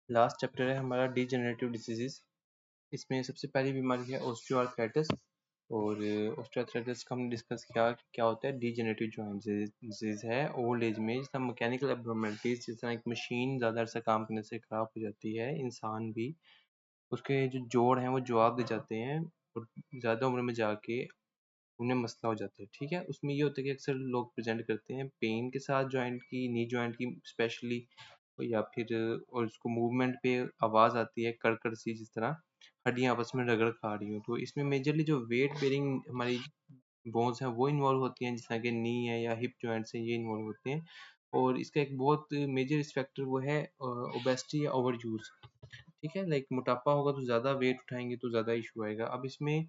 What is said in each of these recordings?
Last chapter है हमारा degenerative diseases. इसमें सबसे पहली बीमारी है ऑस्टियोआर्थराइटिस। और ऑस्टियोआर्थराइटिस का हमने डिस्कस किया कि क्या होता है। डीजेनरेटिव जॉइंट डिजीज है ओल्ड एज में, जिस तरह मैकेनिकल एब्नॉर्मलिटीज, जिस तरह एक मशीन ज़्यादा अरसा काम करने से ख़राब हो जाती है, इंसान भी उसके जो जोड़ हैं वो जवाब दे जाते हैं और ज़्यादा उम्र में जाके उन्हें मसला हो जाता है। ठीक है, उसमें ये होता है कि अक्सर लोग प्रेजेंट करते हैं पेन के साथ, जॉइंट की, नी जॉइंट की स्पेशली, या फिर और उसको मूवमेंट पे आवाज़ आती है कड़कड़ सी, जिस तरह हड्डियाँ आपस में रगड़ खा रही हो। तो इसमें मेजरली जो वेट बेरिंग हमारी बोन्स हैं वो इन्वॉल्व होती हैं, जिस तरह के नी है या हिप जॉइंट्स हैं, ये इन्वॉल्व होते हैं। और इसका एक बहुत मेजर रिस्क फैक्टर वो है ओबेसिटी या ओवर यूज। ठीक है, लाइक मोटापा होगा तो ज़्यादा वेट उठाएंगे तो ज़्यादा इशू आएगा। अब इसमें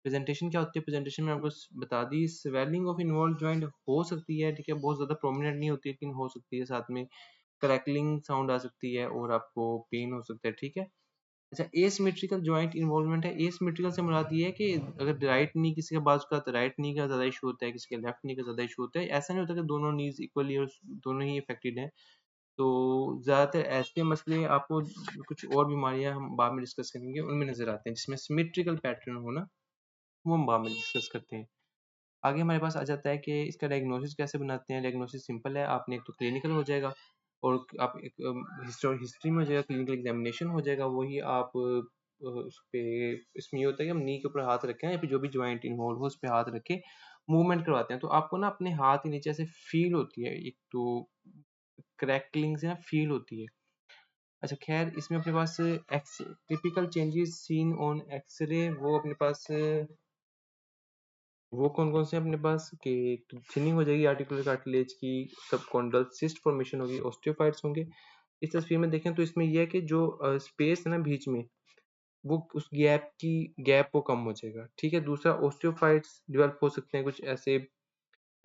प्रेजेंटेशन क्या होती है, प्रेजेंटेशन में आपको बता दी, स्वेलिंग ऑफ इन्वॉल्व जॉइंट हो सकती है। ठीक है, बहुत ज़्यादा प्रोमिनेंट नहीं होती लेकिन हो सकती है। साथ में क्रैकलिंग साउंड आ सकती है और आपको पेन हो सकता है। ठीक है, अच्छा, एसिमेट्रिकल जॉइंट इन्वॉल्वमेंट है। एसिमेट्रिकल से मुराद ये है कि अगर राइट नी किसी का बाजू का, तो राइट नी का ज़्यादा इशू होता है, किसी का लेफ्ट नी का ज़्यादा इशू होता है। ऐसा नहीं होता कि दोनों नीज इक्वली और दोनों ही अफेक्टेड हैं। तो ज़्यादातर ऐसे मसले आपको, कुछ और बीमारियां हम बाद में डिस्कस करेंगे, उनमें नज़र आते हैं जिसमें सिमेट्रिकल पैटर्न होना, वो हम बाद में डिस्कस करते हैं। आगे हमारे पास आ जाता है कि इसका डायग्नोसिस कैसे बनाते हैं। डायग्नोसिस सिंपल है, आपने एक तो क्लिनिकल हो जाएगा और आप एक हिस्ट्री में हो जाएगा, क्लिनिकल एग्जामिनेशन हो जाएगा। वही आप उस पे, इसमें ये होता है कि हम नी के ऊपर हाथ रखें या फिर जो भी जॉइंट इन्वॉल्व हो उस पे हाथ रखे मूवमेंट करवाते हैं। तो आपको ना अपने हाथ के नीचे ऐसे फील होती है, एक तो क्रैकलिंग से ना फील होती है। अच्छा खैर, इसमें अपने पास x typical changes seen on X-ray, वो अपने पास वो कौन-कौन से हैं अपने पास कि थिनिंग हो जाएगी आर्टिकुलर कार्टिलेज की, सबकॉन्डल सिस्ट फॉर्मेशन होगी, ओस्टियोफाइट्स होंगे। इस तस्वीर में देखें तो इसमें ये है कि जो स्पेस है ना बीच में, वो उस गैप वो कम हो जाएगा। ठीक है, दूसरा ओस्टियोफाइट्स डेवलप हो सकते हैं कुछ ऐसे,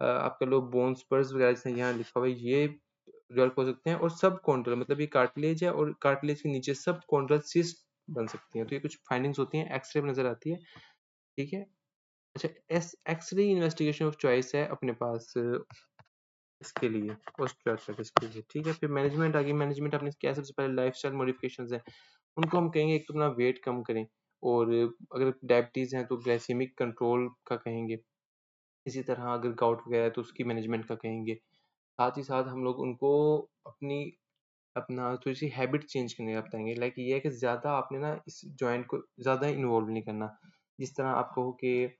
आप कह लो बोन स्पर्स वगैरह, जैसे यहाँ लिखा हुआ है, ये डेवलप हो सकते हैं। और सबकॉन्डल मतलब ये कार्टिलेज है और कार्टिलेज के नीचे सबकॉन्डल सिस्ट बन सकती हैं। तो ये कुछ फाइंडिंग्स होती हैं, एक्सरे में नजर आती है। ठीक है, अच्छा, एक्सरे इन्वेस्टिगेशन ऑफ चॉइस है अपने पास इसके लिए, ऑस्टियोआर्थराइटिस के लिए। ठीक है, फिर मैनेजमेंट आ गई। मैनेजमेंट आपने क्या, सबसे पहले लाइफस्टाइल मॉडिफिकेशंस हैं, उनको हम कहेंगे एक तो अपना वेट कम करें, और अगर डायबिटीज़ है तो ग्लाइसेमिक कंट्रोल का कहेंगे। इसी तरह अगर गाउट वगैरह है तो उसकी मैनेजमेंट का कहेंगे। साथ ही साथ हम लोग उनको अपनी अपना थोड़ी सी हैबिट चेंज करने का बताएंगे। लाइक ये है कि ज़्यादा आपने ना इस जॉइंट को ज़्यादा इन्वॉल्व नहीं करना। जिस तरह आप कहो कि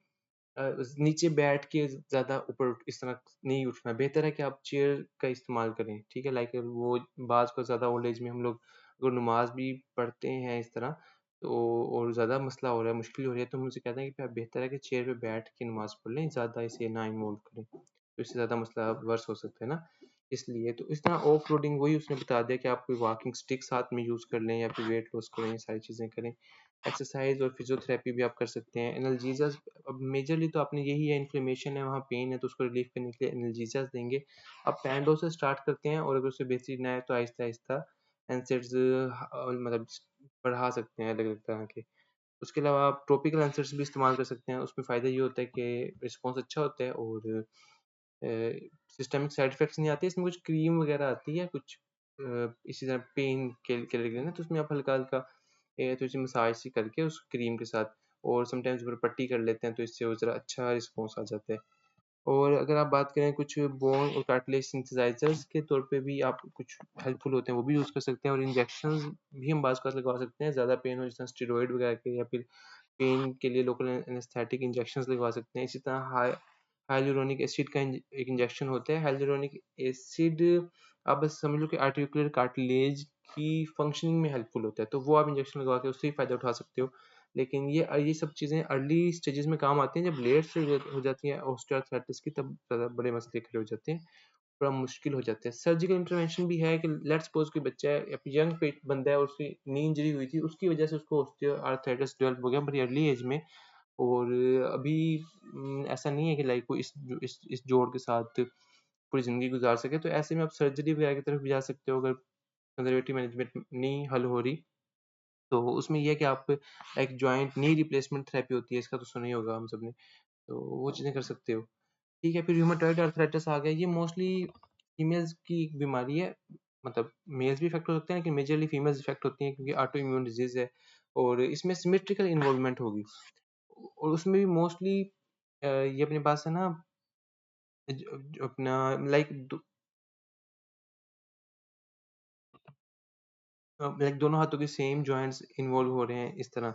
नीचे बैठ के ज़्यादा ऊपर इस तरह नहीं उठना। बेहतर है कि आप चेयर का इस्तेमाल करें। ठीक है, लाइक वो बाज़ को ज़्यादा ओल्ड एज में हम लोग अगर नमाज भी पढ़ते हैं इस तरह, तो और ज़्यादा मसला हो रहा है, मुश्किल हो रही है, तो हम उनसे कहते हैं कि बेहतर है कि चेयर पे बैठ के नमाज पढ़ लें, ज़्यादा इसे ना इन्वॉल्व करें, तो इससे ज़्यादा मसला वर्स हो सकता है ना। इसलिए तो इस तरह ऑफ रोडिंग वही उसने बता दिया कि आप कोई वॉकिंग स्टिक साथ में यूज़ कर लें या फिर वेट लॉस करें, ये सारी चीज़ें करें। एक्सरसाइज और फिजियोथेरेपी भी आप कर सकते हैं। एनाल्जेसिया, अब मेजरली तो आपने यही है, इन्फ्लेमेशन है वहाँ, पेन है, तो उसको रिलीफ करने के लिए एनाल्जेसिया देंगे। आप पैंडो से स्टार्ट करते हैं और अगर उससे बेहतरीन आए तो आहिस्ता आहिस्ता एनसेड्स मतलब बढ़ा सकते हैं अलग अलग तरह के। उसके अलावा आप टॉपिकल एनसेड्स भी इस्तेमाल कर सकते हैं। उसमें फ़ायदा ये होता है कि रिस्पॉन्स अच्छा होता है और सिस्टमिक साइड इफेक्ट्स नहीं आते। इसमें कुछ क्रीम वगैरह आती है कुछ इसी तरह पेन के लिए ना, तो उसमें आप हल्का हल्का थोड़ी सी मसाज सी करके उस क्रीम के साथ, और समटाइम्स ऊपर पट्टी कर लेते हैं, तो इससे वो ज़रा अच्छा रिस्पॉन्स आ जाता है। और अगर आप बात करें कुछ बोन और कार्टिलेज सिंथेसाइजर्स के तौर पे भी आप कुछ हेल्पफुल होते हैं, वो भी यूज़ कर सकते हैं। और इंजेक्शंस भी हम बाज़ लगवा सकते हैं, ज़्यादा पेन हो जिस तरह स्टेरॉइड वगैरह के, या फिर पेन के लिए लोकल एनेस्थेटिक इंजेक्शंस लगवा सकते हैं। इसी तरह हाइलुरोनिक एसिड का एक इंजेक्शन होता है। हाइलुरोनिक एसिड आप बस समझ लो कि आर्टिकुलर कार्टिलेज की फंक्शनिंग में हेल्पफुल होता है, तो वो आप इंजेक्शन लगवा के उससे ही फ़ायदा उठा सकते हो। लेकिन ये सब चीज़ें अर्ली स्टेजेस में काम आती हैं। जब लेट स्टेज हो जाती है ऑस्टियोआर्थराइटिस की, तब ज़्यादा बड़े मसले खड़े हो जाते हैं, थोड़ा मुश्किल हो जाता है। सर्जिकल इंटरवेंशन भी है कि लेट्स सपोज कोई बच्चा है या फिर यंग बंदा है और उसकी नी इंजरी हुई थी, उसकी वजह से उसको ऑस्टियोआर्थराइटिस डेवलप हो गया बड़ी अर्ली एज में। और अभी ऐसा नहीं है कि लाइक वो इस जोड़ के साथ पूरी ज़िंदगी गुज़ार सके, तो ऐसे में आप सर्जरी वगैरह की तरफ भी जा सकते हो अगर कंज़र्वेटिव मैनेजमेंट नहीं हल हो रही। तो उसमें ये है कि आप एक जॉइंट नी रिप्लेसमेंट थेरेपी होती है, इसका तो सुना ही होगा हम सब ने, तो वो चीज़ें कर सकते हो। ठीक है, फिर रूमेटॉइड अर्थराइटिस आ गया। ये मोस्टली फीमेल्स की एक बीमारी है। मतलब मेल्स भी इफेक्ट हो सकते हैं लेकिन मेजरली फीमेल्स इफेक्ट होती हैं क्योंकि ऑटो इम्यून डिजीज है और इसमें सिमेट्रिकल इन्वॉल्वमेंट होगी और उसमें भी मोस्टली ये अपने पास है ना अपना लाइक दोनों हाथों के सेम जॉइंट्स इन्वॉल्व हो रहे हैं इस तरह।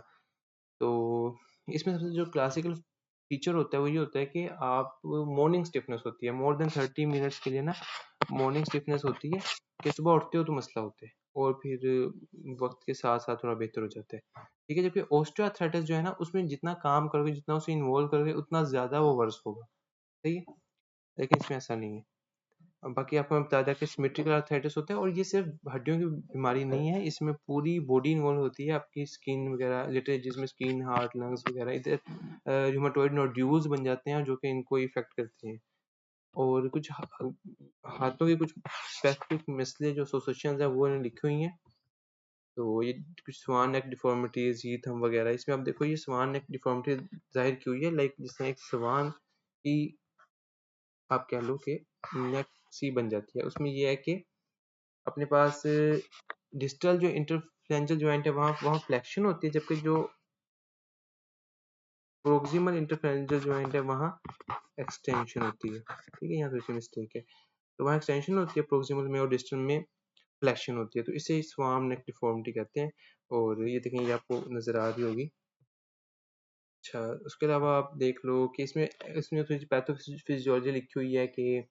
तो इसमें सबसे जो क्लासिकल फीचर होता है वो ये होता है कि आप मॉर्निंग स्टिफनेस होती है मोर देन 30 मिनट्स के लिए ना मॉर्निंग स्टिफनेस होती है कि सुबह उठते हो तो मसला होता है और फिर वक्त के साथ साथ थोड़ा बेहतर हो जाता है। ठीक है, जबकि ऑस्टियोआर्थराइटिस जो है ना उसमें जितना काम करोगे जितना उसे इन्वॉल्व करोगे उतना ज्यादा वो वर्स होगा। सही है, लेकिन इसमें ऐसा नहीं है। बाकी आपको मैं बता दें कि सिमेट्रिकल आर्थराइटिस होता है और ये सिर्फ हड्डियों की बीमारी नहीं है, इसमें पूरी बॉडी इन्वॉल्व होती है, आपकी स्किन वगैरह रिलेटेड जिसमें स्किन, हार्ट, लंग्स वगैरह इधर रूमेटॉइड नोड्यूल्स बन जाते हैं जो कि इनको इफेक्ट करते हैं। और कुछ हाथों के कुछ स्पेसिफिक मसले जो एसोसिएशंस है वो इन्होंने लिखी हुई हैं। तो ये कुछ स्वान नेक डिफॉर्मिटीज, ही थंब वगैरह, इसमें आप देखो ये स्वान नेक डिफॉर्मिटी जाहिर की हुई है लाइक जिस तरह एक स्वान की आप कह लो कि नेक सी बन जाती है। उसमें ये है कि अपने पास डिस्टल जो इंटरफ्रेंजल जॉइंट है वहाँ वहाँ फ्लेक्शन होती है, जबकि जो प्रोक्सिमल इंटरफ्रेंजल जॉइंट है वहाँ एक्सटेंशन होती है। ठीक है, यहाँ थोड़ी सी मिस्टेक है। तो वहाँ एक्सटेंशन होती है प्रोक्सिमल में और डिस्टल में फ्लेक्शन होती है, तो इसे स्वाम नेक डिफॉर्मिटी कहते हैं। और ये देखें, ये आपको नजर आ रही होगी। अच्छा, उसके अलावा आप देख लो कि इसमें इसमें थोड़ी सी पैथोफिजियोलॉजी लिखी हुई है कि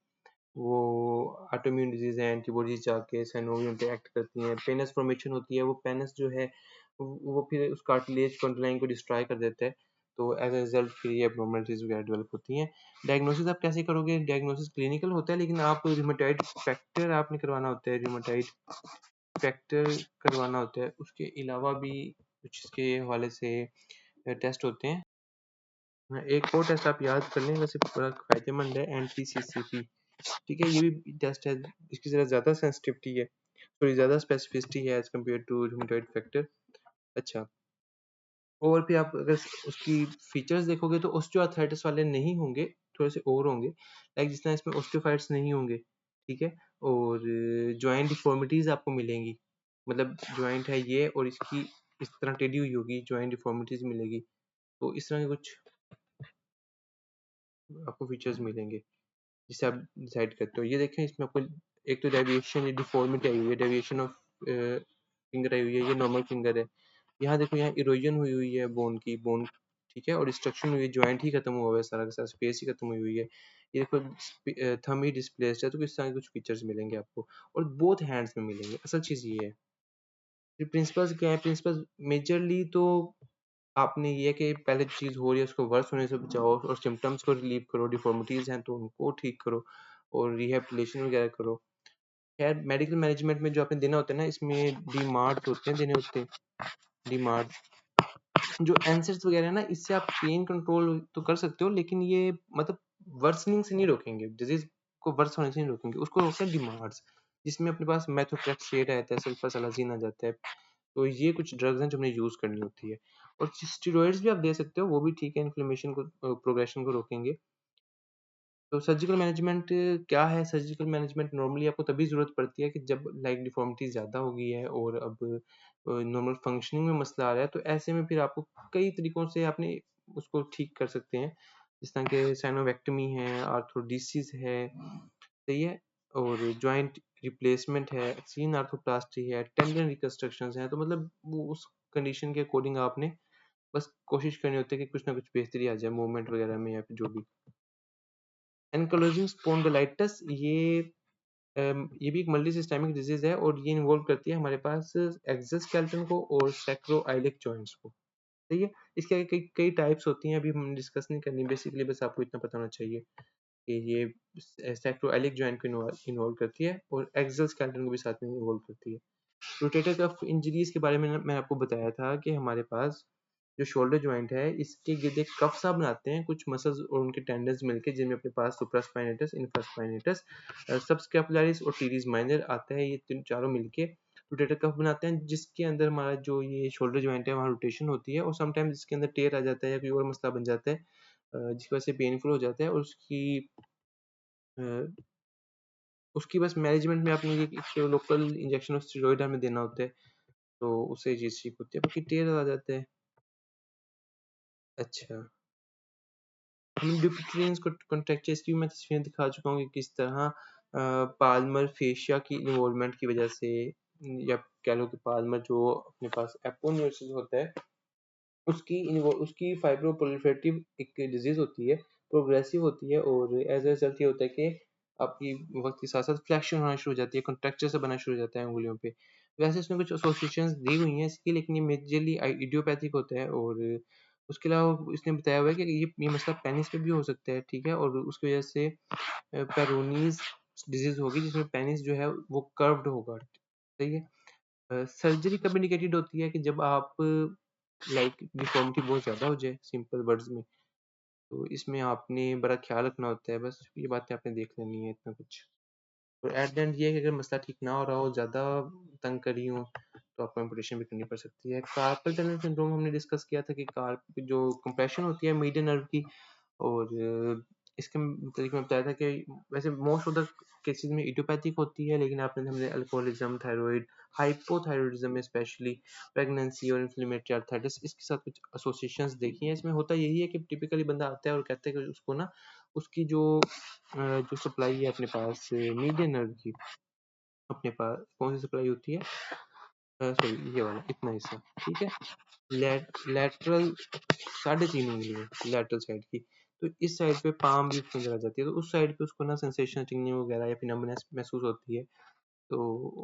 वो ऑटोइम्यून डिजीज है, एंटीबॉडीज जाके साइनोवियम पे एक्ट करती हैं, पेनस फॉर्मेशन होती है, वो पेनस जो है वो फिर उस कार्टिलेज कंट्रोलाइन को डिस्ट्रॉय कर देता है। तो एज ए रिजल्ट फिर ये एबनॉर्मलिटीज वगैरह डेवलप होती हैं। डायग्नोसिस आप कैसे करोगे? डायग्नोसिस क्लिनिकल होता है लेकिन आप रूमेटॉइड फैक्टर आपने करवाना होता है, रूमेटॉइड फैक्टर करवाना होता है। उसके अलावा भी कुछ इसके हवाले से टेस्ट होते हैं। हाँ, एक और टेस्ट आप याद कर लें, वैसे बड़ा फायदेमंद है, NTCCP। ठीक है, ये भी टेस्ट है, इसकी ज़रा ज़्यादा सेंसिटिविटी है, थोड़ी ज़्यादा स्पेसिफिसिटी है as compare to rheumatoid factor. अच्छा, और फिर आप अगर उसकी फीचर्स देखोगे तो ऑस्टियोआर्थराइटिस वाले नहीं होंगे, थोड़े से और होंगे, लाइक जिस तरह इसमें ऑस्टियोफाइट्स नहीं होंगे। ठीक है, और जॉइंट डिफॉर्मिटीज आपको मिलेंगी, मतलब जॉइंट है ये और इसकी इस तरह टेढ़ी हुई होगी, जॉइंट डिफॉर्मिटीज मिलेगी। तो इस तरह के कुछ आपको फीचर्स मिलेंगे जिसे आप डिसाइड करते हो। ये देखें, इसमें आपको एक तो डेविएशन, ये डिफॉर्मिटी आई हुई है, डेविएशन ऑफ फिंगर आई हुई है, ये नॉर्मल फिंगर है। यहाँ देखो, यहाँ इरोजन हुई हुई है बोन की, बोन ठीक है, और डिस्ट्रक्शन हुई है, जॉइंट ही खत्म हुआ हुआ है सारा का सारा, स्पेस ही खत्म हुई हुई है। ये देखो थंब ही डिस्प्लेस्ड है, तो किस तरह के कुछ फीचर्स मिलेंगे आपको, और बोथ हैंड्स में मिलेंगे। असल चीज़ ये है। फिर प्रिंसिपल्स क्या है? प्रिंसिपल्स मेजरली तो आपने ये है कि पहले चीज़ हो रही है उसको वर्स होने से बचाओ और सिम्टम्स को रिलीव करो, डिफॉर्मिटीज़ हैं तो उनको ठीक करो और रिहेबिलिटेशन वगैरह करो। खैर, मेडिकल मैनेजमेंट में जो आपने देना होता है ना, इसमें डीमार्ट होते हैं, देने होते हैं डीमार्ट, जो एनसेट्स वगैरह है ना, इससे आप पेन कंट्रोल तो कर सकते हो लेकिन ये मतलब वर्सनिंग से नहीं रोकेंगे, डिजीज को वर्स होने से नहीं रोकेंगे, उसको रोकते हैं डीमार्ट्स, जिसमें अपने पास मेथोट्रेक्सेट आता है, सल्फासालाजिन आ जाता है। तो ये कुछ ड्रग्स हैं जो हमने यूज करनी होती है। और स्टेरॉइड्स भी आप दे सकते हो, वो भी ठीक है, इन्फ्लेमेशन को प्रोग्रेशन को रोकेंगे। तो सर्जिकल मैनेजमेंट क्या है? सर्जिकल मैनेजमेंट नॉर्मली आपको तभी ज़रूरत पड़ती है कि जब लाइक डिफॉर्मिटी ज़्यादा हो गई है और अब नॉर्मल फंक्शनिंग में मसला आ रहा है, तो ऐसे में फिर आपको कई तरीकों से आपने उसको ठीक कर सकते हैं, जिस तरह के साइनोवेक्टमी है, आर्थ्रोडिसिस है, सही है, और जॉइंट रिप्लेसमेंट है, सीन आर्थोप्लास्टी है, टेंडन रिकंस्ट्रक्शंस हैं। तो मतलब वो उस कंडीशन के अकॉर्डिंग आपने बस कोशिश करनी होती है कि कुछ ना कुछ बेहतरी आ जाए मूवमेंट वगैरह में या फिर जो भी। एनकाइलोजिंग स्पॉन्डिलाइटिस ये भी एक मल्टी सिस्टेमिक डिजीज है और ये इन्वॉल्व करती है हमारे पास एक्सोस्केलेटन को और सैक्रोइलिक जॉइंट्स को। सही है, इसके आगे कई कई टाइप्स होती हैं, अभी हम डिस्कस नहीं करनी, बेसिकली बस आपको इतना पता होना चाहिए कि ये सैक्रोइलिक जॉइंट को इन्वॉल्व करती है और एक्सोस्केलेटन को भी साथ में इन्वॉल्व करती है। रोटेटर कफ इंजरीज के बारे में मैंने आपको बताया था कि हमारे पास जो शोल्डर जॉइंट है इसके गिर्द एक कफ सा बनाते हैं कुछ मसल्स और उनके टेंडन्स मिलके, जिनमें अपने पास सुप्रास्पाइनेटस, इंफ्रास्पाइनेटस, सबस्कैपुलरिस और टीरिस माइनर आता है। ये तीन चारों मिलके रोटेटर कफ बनाते हैं, जिसके अंदर हमारा जो ये शोल्डर जॉइंट है वहाँ रोटेशन होती है और समटाइम्स इसके अंदर टेयर आ जाता है या कोई और मसला बन जाता है, जिसकी वजह से पेनफुल हो जाता है और उसकी उसकी बस मैनेजमेंट में आपने ये एक लोकल इंजेक्शन ऑफ स्टेरॉइड हमें देना होता है, तो उससे ये चीज़ ठीक होती है, बाकी टेयर आ जाते हैं। अच्छा, हम ड्यूपिट्रियंस कॉन्ट्रैक्चर्स की मैं तस्वीरें दिखा चुका हूँ कि किस तरह पाल्मर फेशिया की इन्वॉल्वमेंट की वजह से, या कह लो कि पाल्मर जो अपने पास एपोनेउरोसिस होता है, उसकी फाइब्रोप्रोलिफरेटिव एक डिजीज होती है, प्रोग्रेसिव होती है, और एज ए रिजल्ट ये होता है कि आपकी वक्त के साथ साथ फ्लैक्शन होना शुरू हो जाती है, कॉन्ट्रैक्चर से बनना शुरू हो जाता है उंगलियों पे। वैसे इसमें कुछ एसोसिएशंस दी हुई हैं इसकी, लेकिन ये मेजरली इडियोपैथिक होता है, और उसके अलावा इसने बताया हुआ है कि ये मसला पेनिस पे भी हो सकता है, ठीक है, और उसकी वजह से पेरोनीज डिजीज होगी, जिसमें पेनिस जो है वो कर्व्ड होगा, सही है। सर्जरी कब इंडिकेटेड होती है कि जब आप लाइक डिफॉर्मिटी बहुत ज़्यादा हो जाए, सिंपल वर्ड्स में, तो इसमें आपने बड़ा ख्याल रखना होता है, बस ये बातें आपने देख लेनी है, इतना कुछ। और एट द एंड ये है कि अगर मसला ठीक ना हो रहा हो, ज़्यादा तंग कर रही हो, तो आपको एम्पुटेशन भी करनी पड़ सकती है। कार्पल टनल सिंड्रोम हमने डिस्कस किया था कि कार्प जो कंप्रेशन होती है मीडियन नर्व की, और इसके तरीके में बताया था कि वैसे मोस्ट ऑफ द केसेस में इडियोपैथिक होती है, लेकिन आपने हमने अल्कोहलिज्म, थायराइड, हाइपोथायरॉयडिज्म में स्पेशली, प्रेगनेंसी और इन्फ्लेमेटरी आर्थराइटिस, इसके साथ कुछ एसोसिएशंस देखी हैं। इसमें होता यही है कि टिपिकली बंदा आता है और कहता है कि उसको ना उसकी जो सप्लाई है अपने पास मीडियन नर्व की, अपने पास कौन सी सप्लाई होती है, सॉरी ये वाला इतना हिस्सा, ठीक है, लैटरल 3.5 उंगली है लैटरल साइड की, तो इस साइड पे पाम भी उसके अंदर आ जाती है, तो उस साइड पे उसको ना सेंसेशन टिंगलिंग वगैरह या फिर नंबनेस महसूस होती है। तो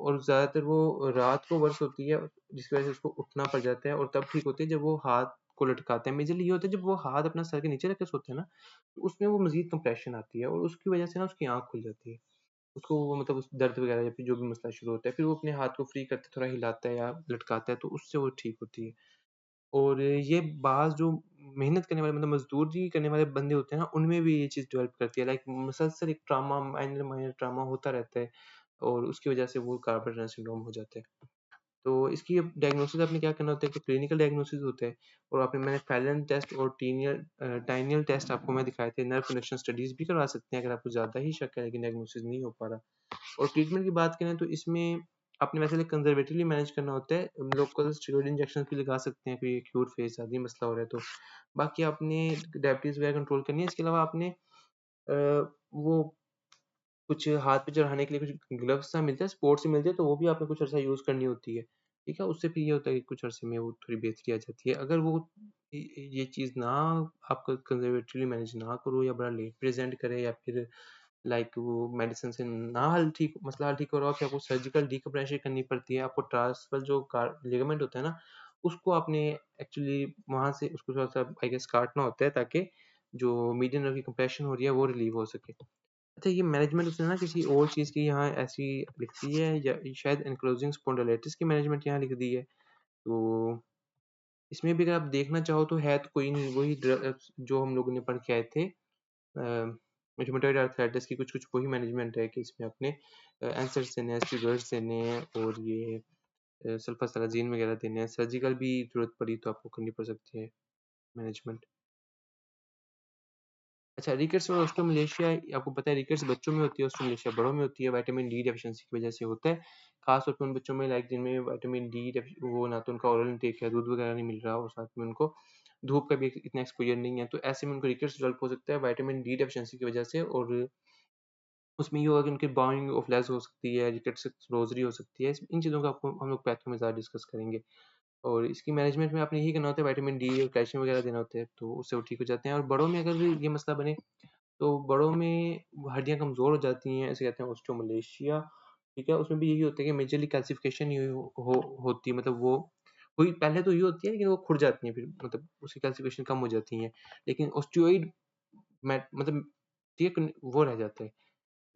और ज़्यादातर वो रात को वर्स होती है, जिसकी वजह से उसको उठना पड़ जाता है, और तब ठीक होती है जब वो हाथ को लटकाते हैं। मेजरली ये होता है जब वो हाथ अपना सर के नीचे रख के सोते हैं ना, तो उसमें वो मजीद कंप्रेशन आती है, और उसकी वजह से ना उसकी आँख खुल जाती है। उसको वो मतलब उस दर्द वगैरह या फिर जो भी मसला शुरू होता है, फिर वो अपने हाथ को फ्री करके थोड़ा हिलाता है या लटकाता है, तो उससे वो ठीक होती है। और ये बाज़ जो मेहनत करने वाले मतलब मज़दूरी करने वाले बंदे होते हैं ना, उनमें भी ये चीज़ डेवलप करती है। लाइक मुसलसल एक ट्रॉमा, माइनर माइनर ट्रॉमा होता रहता है, और उसकी वजह से वो कार्पल टनल सिंड्रोम हो जाता है। तो इसकी अब डायग्नोसिस आपने क्या करना होता है कि क्लिनिकल डायग्नोसिस होता है, और मैंने फैलन टेस्ट और टाइनियल टेस्ट आपको मैं दिखाए थे, नर्व कंडक्शन स्टडीज़ भी करवा सकते हैं अगर आपको ज़्यादा ही शक है लेकिन डायग्नोसिस नहीं हो पा रहा। और ट्रीटमेंट की बात करें तो इसमें आपने वैसे कंजर्वेटिवली मैनेज करना होता है, लोकल स्टेरॉइड इंजेक्शन भी लगा सकते हैं कोई एक्यूट फेज आदि मसला हो रहा है तो। बाकी आपने डायबिटीज़ वगैरह कंट्रोल करनी है, इसके अलावा आपने वो कुछ हाथ पे चढ़ाने के लिए कुछ ग्लव्स सा मिलता है, स्पोर्ट्स से मिलते हैं, तो वो भी आपने कुछ अर्सा यूज़ करनी होती है, ठीक है? उससे फिर ये होता है कि कुछ अरसे में वो थोड़ी बेहतरी आ जाती है। अगर वो ये चीज़ ना आप कंज़र्वेटिवली मैनेज ना करो, या बड़ा लेट प्रेज़ेंट करे, या फिर लाइक वो मेडिसिन से ना मसला हल ठीक हो रहा हो, फिर आपको सर्जिकल डिकम्प्रेशन करनी पड़ती है। आपको ट्रांसवर्स जो लिगामेंट होता है ना, उसको आपने एक्चुअली वहाँ से उसको थोड़ा-सा आई गेस काटना होता है, ताकि जो मीडियन नर्व की कंप्रेशन हो रही है वो रिलीव हो सके। अच्छा, ये मैनेजमेंट उसने ना किसी और चीज़ की यहाँ ऐसी लिख दी है, या शायद एंक्लोजिंग स्पॉन्डिलाइटिस की मैनेजमेंट यहाँ लिख दी है। तो इसमें भी अगर आप देखना चाहो तो है तो कोई नहीं, वही जो हम लोगों ने पढ़ के आए थे, रूमेटॉइड आर्थराइटिस की कुछ-कुछ वही मैनेजमेंट है कि इसमें आपने एंसर्स देने हैं, स्टीरॉइड्स देने हैं, और ये सल्फासालाज़िन वगैरह देने हैं। सर्जिकल भी ज़रूरत पड़ी तो आपको करनी पड़ सकती है मैनेजमेंट। अच्छा, रिकेट्स और ऑस्टियोमलेशिया आपको पता है, रिकेट्स बच्चों में होती है, ऑस्टियोमलेशिया बड़ों में होती है, विटामिन डी डेफिशिएंसी की वजह से होता है। खास तौर पे उन बच्चों में लाइक जिनमें विटामिन डी वो ना तो उनका ओरल इनटेक है, दूध वगैरह नहीं मिल रहा, और साथ में उनको धूप का भी इतना एक्सपोज़र नहीं है, तो ऐसे में उनको रिकेट्स डेवलप हो सकता है विटामिन डी डेफिशिएंसी की वजह से। और उसमें ये होगा कि उनकी बाउंडिंग ऑफ लेग्स हो सकती है, रिकेट्स रोज़री हो सकती है। इन चीज़ों का आपको हम लोग पैथो में ज़्यादा डिस्कस करेंगे। और इसकी मैनेजमेंट में आपने यही करना होता है, विटामिन डी और कैल्शियम वगैरह देना होता है, तो उससे वो ठीक हो जाते हैं। और बड़ों में अगर ये मसला बने, तो बड़ों में हड्डियाँ कमज़ोर हो जाती हैं, इसे कहते हैं ऑस्टियोमलेशिया, ठीक है? उसमें भी यही होता है कि मेजरली कैल्सिफ़िकेशन ही होती है, मतलब वो हुई पहले तो ये होती है, लेकिन वो खुर जाती हैं फिर, मतलब उसकी कैल्सिफ़िकेशन कम हो जाती हैं। लेकिन ओस्टियोइड मतलब ठीक है, वो रह जाता है।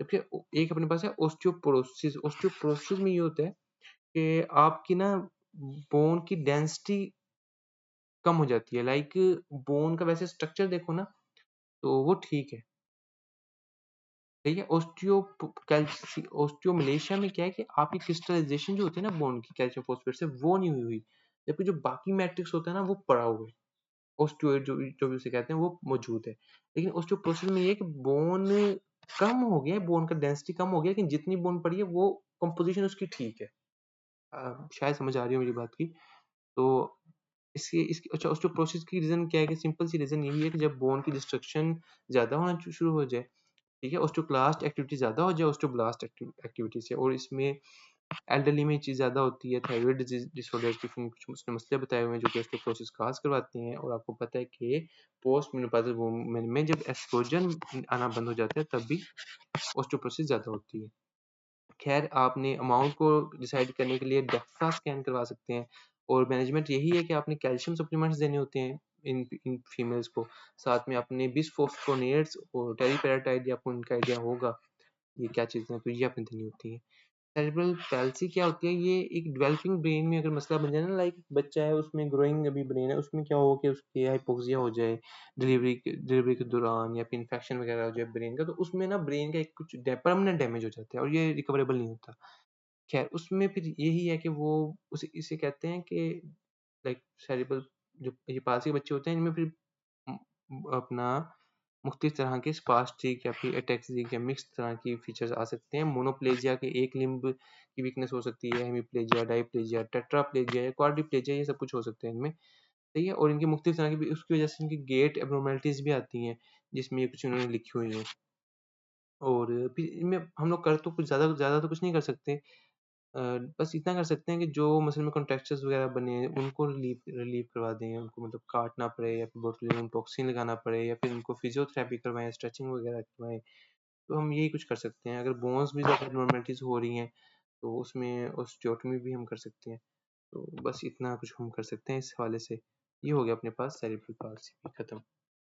जबकि एक अपने पास है ओस्टियोपोरोसिस। ओस्टियोपोरोसिस में ये होता है कि आपकी ना बोन की डेंसिटी कम हो जाती है। लाइक बोन का वैसे स्ट्रक्चर देखो ना, तो वो ठीक है। ठीक है, ओस्टियोमलेशिया में क्या है कि आपकी क्रिस्टलाइजेशन जो होती है ना बोन की कैल्शियम फॉस्फेट से, वो नहीं हुई हुई, जबकि जो बाकी मैट्रिक्स होता है ना वो पड़ा हुआ है। ओस्टियोइड जो जो भी उसे कहते हैं वो मौजूद है। लेकिन ओस्टियोपोरोसिस में ये है कि बोन कम हो गया है, बोन का डेंसिटी कम हो गया है, लेकिन जितनी बोन पड़ी है वो कंपोज़िशन उसकी ठीक है। शायद समझ आ रही हो मेरी बात की। तो इसकी अच्छा ऑस्टियोपोरोसिस की रीज़न क्या है कि सिंपल सी रीज़न यही है कि जब बोन की डिस्ट्रक्शन ज़्यादा होना शुरू हो जाए, ठीक है? ऑस्टियोक्लास्ट एक्टिविटी ज़्यादा हो जाए ऑस्टियोब्लास्ट एक्टिविटी से, और इसमें एल्डरली में ये चीज़ ज़्यादा होती है, थायरॉइड डिज़ीज़ डिसऑर्डर्स के कुछ उसने मसले बताए हुए हैं जो कि ऑस्टियोपोरोसिस कॉज़ करवाते हैं, और आपको पता है कि पोस्ट मेनोपॉज़ल वुमन में जब एस्ट्रोजन आना बंद हो जाता है तब भी ऑस्टियोपोरोसिस ज़्यादा होती है। खैर, आपने अमाउंट को डिसाइड करने के लिए डेक्सा स्कैन करवा सकते हैं, और मैनेजमेंट यही है कि आपने कैल्शियम सप्लीमेंट्स देने होते हैं इन फीमेल्स को। साथ में आपने बिसफोस्फोनेट्स और टेरीपेराटाइड, आपको इनका आइडिया होगा ये क्या चीज़ें हैं, तो ये आपने देनी होती हैं। सेरेब्रल पैल्सी क्या होती है? ये एक डेवलपिंग ब्रेन में अगर मसला बन जाए ना, लाइक बच्चा है उसमें ग्रोइंग अभी ब्रेन है, उसमें क्या हो कि उसकी हाइपोक्सिया हो जाए डिलीवरी के दौरान, या फिर इन्फेक्शन वगैरह हो जाए ब्रेन का, तो उसमें ना ब्रेन का एक कुछ परमानेंट डैमेज हो जाता है और ये रिकवरेबल नहीं होता। खैर, उसमें फिर यही है कि वो उसे इसे कहते हैं कि लाइक सेरेब्रल, जो ये पालसी के बच्चे होते हैं इनमें फिर अपना मुख्तलिफ तरह के स्पास्टिक या फिर एटेक्सिक या मिक्स तरह की फीचर्स आ सकते हैं। मोनोप्लेजिया के एक लिम्ब की वीकनेस हो सकती है, हेमीप्लेजिया, डाइप्लेजिया, टेट्राप्लेजिया या क्वाड्रिप्लेजिया, ये सब कुछ हो सकते हैं इनमें, सही है? और इनकी मुख्तलिफ तरह की उसकी वजह से इनकी गेट एब्नॉर्मैलिटीज़ भी आती हैं, जिसमें ये कुछ इन्होंने लिखी हुई हैं। और फिर इनमें हम लोग कर तो कुछ ज़्यादा ज़्यादा तो कुछ नहीं कर सकते। अ, बस इतना कर सकते हैं कि जो मसल में कॉन्ट्रैक्चर्स वगैरह बने हैं, उनको रिलीव रिलीव करवा दें, उनको मतलब काटना पड़े या फिर बोtulinum टॉक्सिन लगाना पड़े या फिर उनको फिजियोथेरेपी करवाएँ, स्ट्रेचिंग वगैरह करवाएँ। तो हम यही कुछ कर सकते हैं। अगर बोन्स भी ज़्यादा एब्नॉर्मैलिटीज़ हो रही हैं, तो उसमें ओस्टियोटॉमी भी हम कर सकते हैं। तो बस इतना कुछ हम कर सकते हैं इस हवाले से। ये हो गया अपने पास सेरेब्रल पाल्सी खत्म।